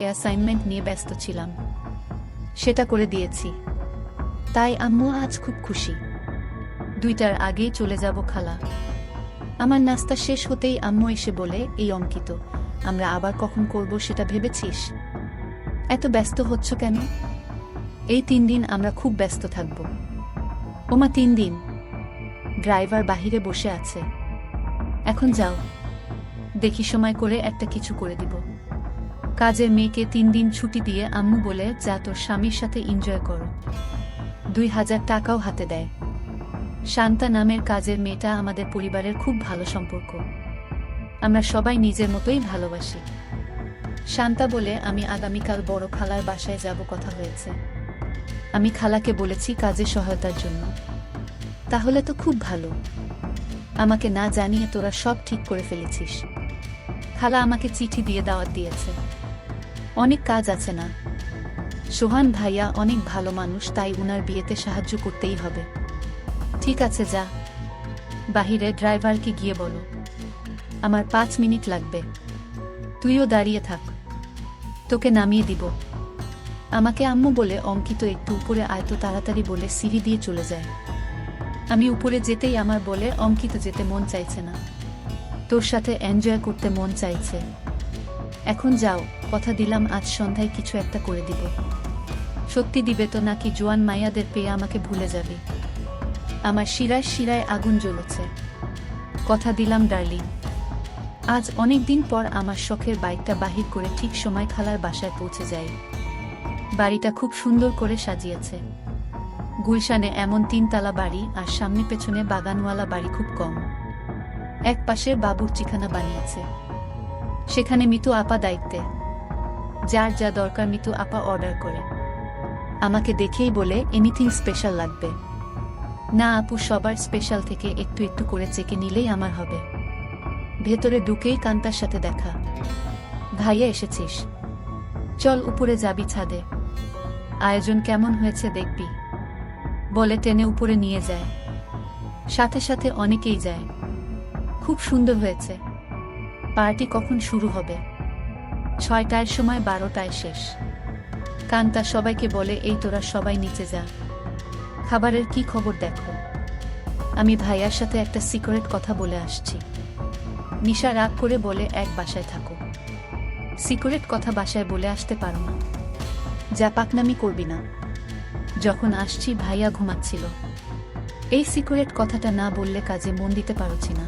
Assignment নিয়ে ব্যস্ত ছিলাম, সেটা করে দিয়েছি। তাই আম্মু আজ খুব খুশি। 2টার আগেই চলে যাব খালা। আমার নাস্তা শেষ হতেই আম্মু এসে বলে, এই অঙ্কিত, আমরা আবার কখন করব সেটা ভেবেছিস? এত ব্যস্ত হচ্ছ কেন? এই 3 দিন আমরা খুব ব্যস্ত থাকব। ওমা 3 দিন? ড্রাইভার বাহিরে বসে আছে। এখন যাও, দেখি সময় করে একটা কিছু করে দিব। কাজের মেয়েকে 3 দিন ছুটি দিয়ে আম্মু বলে, যা তোর স্বামীর সাথে এনজয় করো। 2000 টাকাও হাতে দেয়। শান্তা নামের কাজের মেয়েটা আমাদের পরিবারের খুব ভালো সম্পর্ক। আমরা সবাই নিজের মতোই ভালোবাসি। শান্তা বলে, আমি আগামীকাল বড় খালার বাসায় যাব, কথা হয়েছে। আমি খালাকে বলেছি কাজে সহায়তার জন্য। তাহলে তো খুব ভালো। আমাকে না জানিয়ে তোরা সব ঠিক করে ফেলেছিস। খালা আমাকে চিঠি দিয়ে দাওয়াত দিয়েছে। অনেক কাজ আছে না? সোহান ভাইয়া অনেক ভালো মানুষ, তাই উনার বিয়েতে সাহায্য করতেই হবে। ঠিক আছে, যা। বাহিরে ড্রাইভারকে গিয়ে বলো আমার 5 মিনিট লাগবে। তুইও দাঁড়িয়ে থাক, তোকে নামিয়ে দিব। আমাকে আম্মু বলে, অঙ্কিত একটু উপরে আয় তো তাড়াতাড়ি বলে সিঁড়ি দিয়ে চলে যায়। আমি উপরে যেতেই আমার বলে, অঙ্কিত যেতে মন চাইছে না, তোর সাথে এনজয় করতে মন চাইছে। এখন যাও, কথা দিলাম আজ সন্ধ্যায় কিছু একটা করে দিব। সত্যি দিবে তো, নাকি জোয়ান মাইয়াদের পেয়ে আমাকে ভুলে যাবে? আমার শিরায় শিরায় আগুন জ্বলছে। কথা দিলাম ডার্লিং। আজ অনেক দিন পর আমার শখের বাইকটা বাহির করে ঠিক সময় খালার বাসায় পৌঁছে যাই। বাড়িটা খুব সুন্দর করে সাজিয়েছে। গুলশানে এমন 3 তালা বাড়ি, আর সামনে পেছনে বাগানওয়ালা বাড়ি খুব কম। এক পাশে বাবুর্চিখানা বানিয়েছে, সেখানে মিতু আপা দায়িত্বে। যার যা দরকার মিতু আপা অর্ডার করে। আমাকে দেখেই বলে, এনিথিং স্পেশাল লাগবে? না আপু, সবার স্পেশাল থেকে একটু একটু করে চেকে নিলেই আমার হবে। ভেতরে ঢুকেই কান্তার সাথে দেখা। ভাইয়া এসেছিস? চল উপরে যাবি ছাদে, আয়োজন কেমন হয়েছে দেখবি। বলে টেনে উপরে নিয়ে যায়। সাথে সাথে অনেকেই যায়। খুব সুন্দর হয়েছে। পার্টি কখন শুরু হবে? 6টার সময়, 12টায় শেষ। কান্তা সবাইকে বলে, এই তোরা সবাই নিচে যা, খাবারের কি খবর দেখো। আমি ভাইয়ার সাথে একটা সিক্রেট কথা বলে আসছি। নিশা রাগ করে বলে, এক বাসায় থাকো, সিক্রেট কথা বাসায় বলে আসতে পারো না? যা পাকনামি করবি না। যখন আসছি ভাইয়া ঘুমাচ্ছিল। এই সিক্রেট কথাটা না বললে কাজে মন দিতে পারছি না।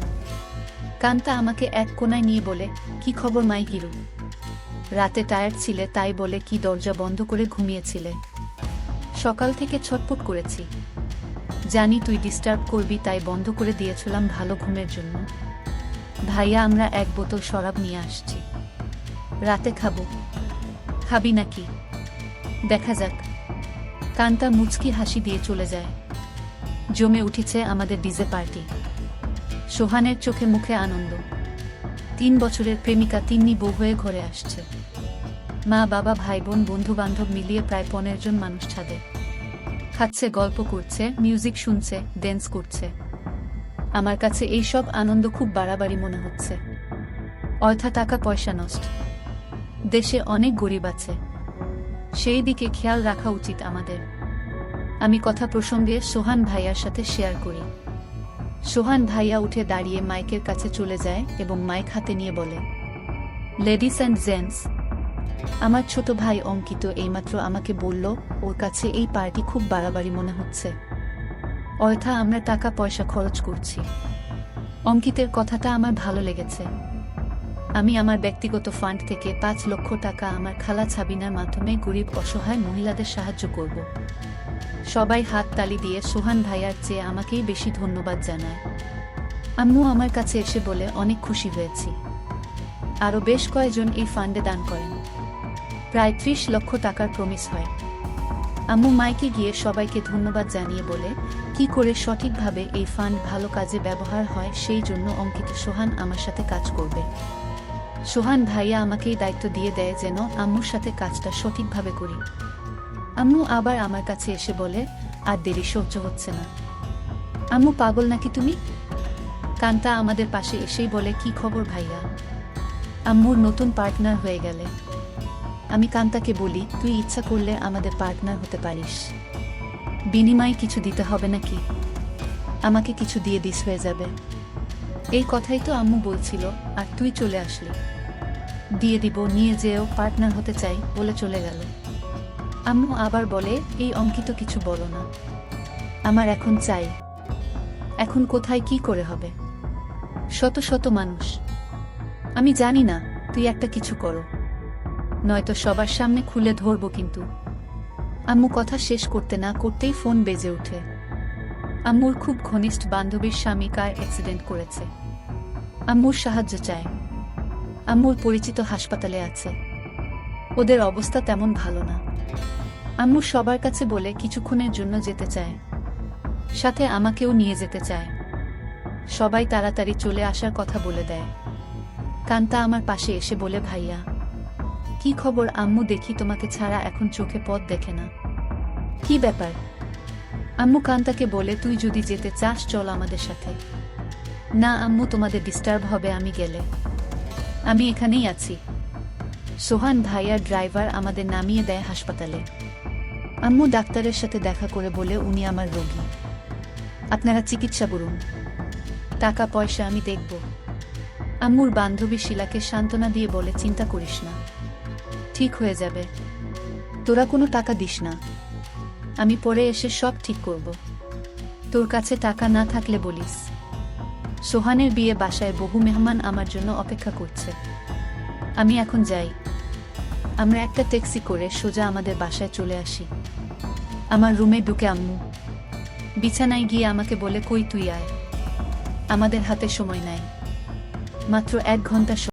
কান্তা আমাকে এক কোনায় নিয়ে বলে, কি খবর মাই হিরু? রাতে টায়ার্ড ছিলে তাই বলে কি দরজা বন্ধ করে ঘুমিয়েছিলে? সকাল থেকে ছটপট করেছি, জানি তুই ডিস্টার্ব করবি তাই বন্ধ করে দিয়েছিলাম ভালো ঘুমের জন্য। ভাইয়া, আমরা 1 বোতল শরাব নিয়ে আসছি, রাতে খাবো। খাবি নাকি? দেখা যাক। কান্তা মুচকি হাসি দিয়ে চলে যায়। জমে উঠেছে আমাদের ডিজে পার্টি। সোহানের চোখে মুখে আনন্দ। 3 বছরের প্রেমিকা তিন্নি বউ হয়ে ঘরে আসছে। মা বাবা ভাই বোন বন্ধু বান্ধব মিলিয়ে প্রায় 15 জন মানুষ ছাদে খাচ্ছে, গল্প করছে, মিউজিক শুনছে, ড্যান্স করছে। আমার কাছে এই সব আনন্দ খুব বাড়াবাড়ি মনে হচ্ছে। অযথা টাকা পয়সা নষ্ট। দেশে অনেক গরিব আছে, সেই দিকে খেয়াল রাখা উচিত আমাদের। আমি কথা প্রসঙ্গে সোহান ভাইয়ার সাথে শেয়ার করি। সোহান ভাইয়া উঠে দাঁড়িয়ে মাইকের কাছে চলে যায় এবং মাইক হাতে নিয়ে বলে, লেডিস অ্যান্ড জেন্টস, আমার ছোট ভাই অঙ্কিত এইমাত্র আমাকে বলল ওর কাছে এই পার্টি খুব বাড়াবাড়ি মনে হচ্ছে। অযথা আমরা টাকা পয়সা খরচ করছি। অঙ্কিতের কথাটা আমার ভালো লেগেছে। আমি আমার ব্যক্তিগত ফান্ড থেকে 5 লক্ষ টাকা আমার খালা ছাবিনার মাধ্যমে গরিব অসহায় মহিলাদের সাহায্য করব। সবাই হাত তালি দিয়ে সোহান ভাইয়ার চেয়ে আমাকেই বেশি ধন্যবাদ জানায়। আম্মু আমার কাছে এসে বলে, অনেক খুশি হয়েছি। আরও বেশ কয়েকজন এই ফান্ডে দান করেন। প্রায় 30 লক্ষ টাকার প্রমিস হয়। আম্মু মাইকে গিয়ে সবাইকে ধন্যবাদ জানিয়ে বলে, কি করে সঠিকভাবে এই ফান্ড ভালো কাজে ব্যবহার হয় সেই জন্য অঙ্কিত সোহান আমার সাথে কাজ করবে। সোহান ভাইয়া আমাকেই দায়িত্ব দিয়ে দেয় যেন আম্মুর সাথে কাজটা সঠিকভাবে করি। আম্মু আবার আমার কাছে এসে বলে, আর দেরি সহ্য হচ্ছে না। আম্মু পাগল নাকি তুমি? কান্তা আমাদের পাশে এসেই বলে, কি খবর ভাইয়া? আম্মুর নতুন পার্টনার হয়ে গেলে। আমি কান্তাকে বলি, তুই ইচ্ছা করলে আমাদের পার্টনার হতে পারিস। বিনিময়ে কিছু দিতে হবে নাকি? আমাকে কিছু দিয়ে দিস হয়ে যাবে। এই কথাই তো আম্মু বলছিল, আর তুই চলে আসলি। দিয়ে দিব, নিয়ে যেও, পার্টনার হতে চাই বলে চলে গেল। আম্মু আবার বলে, এই অঙ্কিত কিছু বলো না, আমার এখন চাই। এখন কোথায় কি করে হবে? শত শত মানুষ। আমি জানি না, তুই একটা কিছু করো, নয়তো সবার সামনে খুলে ধরবো কিন্তু। আম্মু কথা শেষ করতে না করতেই ফোন বেজে ওঠে। আম্মুর খুব ঘনিষ্ঠ বান্ধবীর স্বামী কার অ্যাক্সিডেন্ট করেছে। আম্মুর সাহায্য চায়। আম্মুর পরিচিত হাসপাতালে আছে। ওদের অবস্থা তেমন ভালো না। আম্মু সবার কাছে বলে কিছুক্ষণের জন্য যেতে চায়, সাথে আমাকেও নিয়ে যেতে চায়। সবাই তাড়াতাড়ি চলে আসার কথা বলে দেয়। কান্তা আমার পাশে এসে বলে, ভাইয়া কি খবর? আম্মু, দেখি তোমাকে ছাড়া এখন চোখে পথ দেখে না। কি ব্যাপার? আম্মু কান্তাকে বলে, তুই যদি যেতে চাস চল আমাদের সাথে। না আম্মু, তোমাদের ডিস্টার্ব হবে আমি গেলে। আমি এখানেই আছি। সোহান ভাইয়ার ড্রাইভার আমাদের নামিয়ে দেয় হাসপাতালে। আম্মু ডাক্তারের সাথে দেখা করে বলে, উনি আমার রোগী, আপনারা চিকিৎসা করুন, টাকা পয়সা আমি দেখব। আম্মুর বান্ধবী শিলাকে সান্ত্বনা দিয়ে বলে, চিন্তা করিস না, ঠিক হয়ে যাবে, তোরা কোনো টাকা দিস না, আমি পরে এসে সব ঠিক করব। তোর কাছে টাকা না থাকলে বলিস। সোহানের বিয়ে বাসায় বহু মেহমান আমার জন্য অপেক্ষা করছে। আমি এখন যাই। আমরা একটা ট্যাক্সি করে সোজা আমাদের বাসায় চলে আসি। আমার রুমে ঢুকে আম্মু বিছানায় গিয়ে আমাকে বলে, কই তুই আয়, আমাদের হাতে সময় নাই, মাত্র 1 ঘন্টা